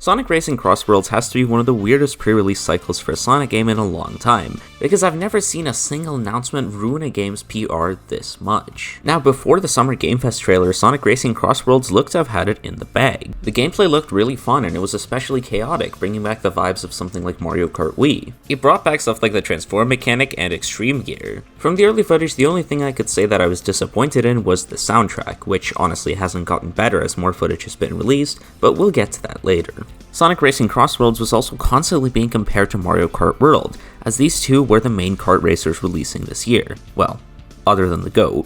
Sonic Racing CrossWorlds has to be one of the weirdest pre-release cycles for a Sonic game in a long time, because I've never seen a single announcement ruin a game's PR this much. Now, before the Summer Game Fest trailer, Sonic Racing CrossWorlds looked to have had it in the bag. The gameplay looked really fun and it was especially chaotic, bringing back the vibes of something like Mario Kart Wii. It brought back stuff like the transform mechanic and extreme gear. From the early footage, the only thing I could say that I was disappointed in was the soundtrack, which honestly hasn't gotten better as more footage has been released, but we'll get to that later. Sonic Racing CrossWorlds was also constantly being compared to Mario Kart World, as these two were the main kart racers releasing this year. Well, other than the GOAT.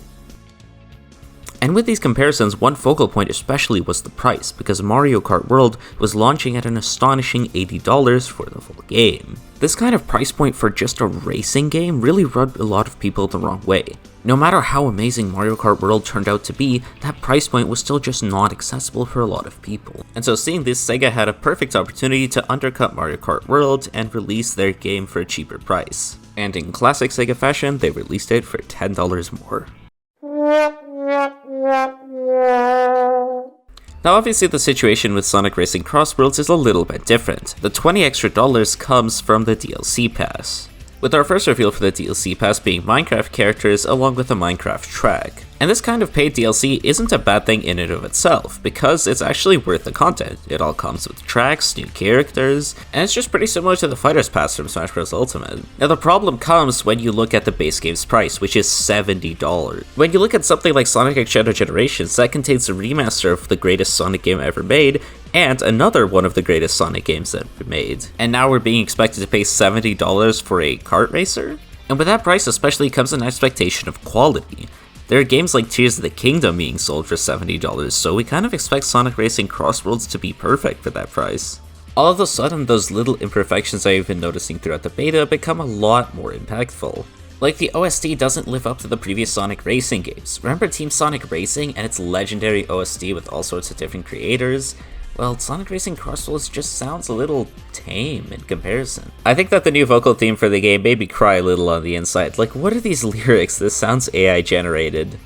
And with these comparisons, one focal point especially was the price, because Mario Kart World was launching at an astonishing $80 for the full game. This kind of price point for just a racing game really rubbed a lot of people the wrong way. No matter how amazing Mario Kart World turned out to be, that price point was still just not accessible for a lot of people. And so seeing this, Sega had a perfect opportunity to undercut Mario Kart World and release their game for a cheaper price. And in classic Sega fashion, they released it for $10 more. Now obviously the situation with Sonic Racing CrossWorlds is a little bit different. The $20 extra comes from the DLC pass, with our first reveal for the DLC pass being Minecraft characters along with a Minecraft track. And this kind of paid DLC isn't a bad thing in and of itself, because it's actually worth the content. It all comes with tracks, new characters, and it's just pretty similar to the Fighters Pass from Smash Bros. Ultimate. Now the problem comes when you look at the base game's price, which is $70. When you look at something like Sonic X Shadow Generations, that contains a remaster of the greatest Sonic game ever made, and another one of the greatest Sonic games ever made. And now we're being expected to pay $70 for a kart racer? And with that price especially comes an expectation of quality. There are games like Tears of the Kingdom being sold for $70, so we kind of expect Sonic Racing CrossWorlds to be perfect for that price. All of a sudden, those little imperfections I've been noticing throughout the beta become a lot more impactful. Like the OST doesn't live up to the previous Sonic Racing games. Remember Team Sonic Racing and its legendary OST with all sorts of different creators? Well, Sonic Racing CrossWorlds just sounds a little tame in comparison. I think that the new vocal theme for the game made me cry a little on the inside. Like, what are these lyrics? This sounds AI generated.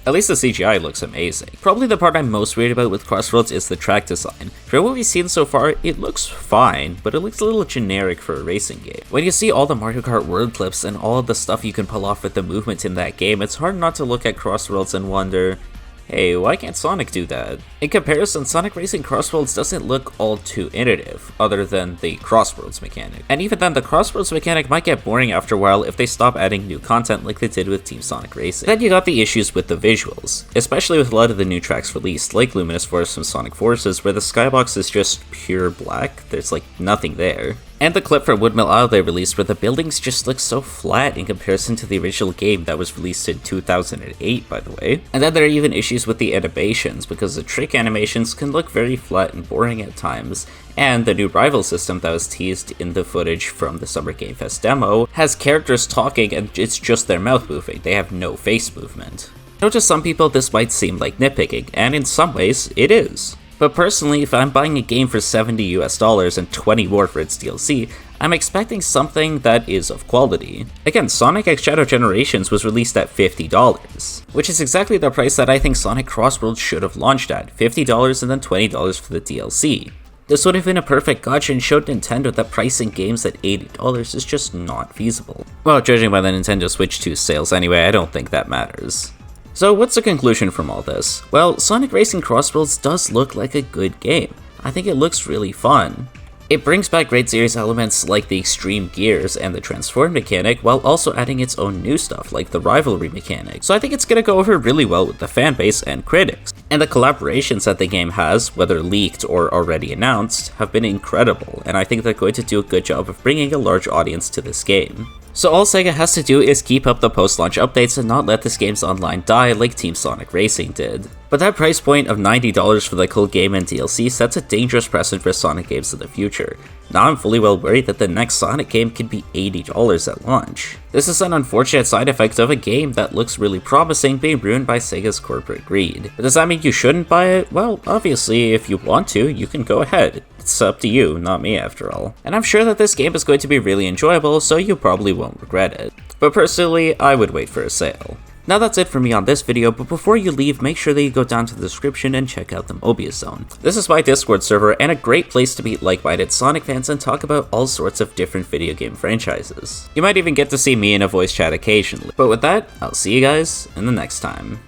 At least the CGI looks amazing. Probably the part I'm most worried about with CrossWorlds is the track design. For what we've seen so far, it looks fine, but it looks a little generic for a racing game. When you see all the Mario Kart World clips and all of the stuff you can pull off with the movement in that game, it's hard not to look at CrossWorlds and wonder, hey, why can't Sonic do that? In comparison, Sonic Racing CrossWorlds doesn't look all too innovative, other than the CrossWorlds mechanic. And even then, the CrossWorlds mechanic might get boring after a while if they stop adding new content like they did with Team Sonic Racing. Then you got the issues with the visuals, especially with a lot of the new tracks released, like Luminous Force from Sonic Forces, where the skybox is just pure black, there's like nothing there. And the clip from Woodmill Isle they released where the buildings just look so flat in comparison to the original game that was released in 2008, by the way. And then there are even issues with the animations, because the trick animations can look very flat and boring at times, and the new rival system that was teased in the footage from the Summer Game Fest demo has characters talking and it's just their mouth moving, they have no face movement. Now to some people this might seem like nitpicking, and in some ways it is. But personally, if I'm buying a game for $70 and 20 more for its DLC, I'm expecting something that is of quality. Again, Sonic X Shadow Generations was released at $50, which is exactly the price that I think Sonic CrossWorlds should have launched at, $50 and then $20 for the DLC. This would have been a perfect gotcha and showed Nintendo that pricing games at $80 is just not feasible. Well, judging by the Nintendo Switch 2 sales anyway, I don't think that matters. So what's the conclusion from all this? Well, Sonic Racing CrossWorlds does look like a good game. I think it looks really fun. It brings back great series elements like the extreme gears and the transform mechanic, while also adding its own new stuff like the rivalry mechanic. So I think it's gonna go over really well with the fanbase and critics. And the collaborations that the game has, whether leaked or already announced, have been incredible, and I think they're going to do a good job of bringing a large audience to this game. So all Sega has to do is keep up the post-launch updates and not let this game's online die like Team Sonic Racing did. But that price point of $90 for the full game and DLC sets a dangerous precedent for Sonic games in the future. Now I'm fully well worried that the next Sonic game could be $80 at launch. This is an unfortunate side effect of a game that looks really promising being ruined by Sega's corporate greed. But does that mean you shouldn't buy it? Well, obviously, if you want to, you can go ahead. It's up to you, not me after all. And I'm sure that this game is going to be really enjoyable, so you probably won't regret it. But personally, I would wait for a sale. Now that's it for me on this video, but before you leave, make sure that you go down to the description and check out the Mobius Zone. This is my Discord server and a great place to meet like-minded Sonic fans and talk about all sorts of different video game franchises. You might even get to see me in a voice chat occasionally. But with that, I'll see you guys in the next time.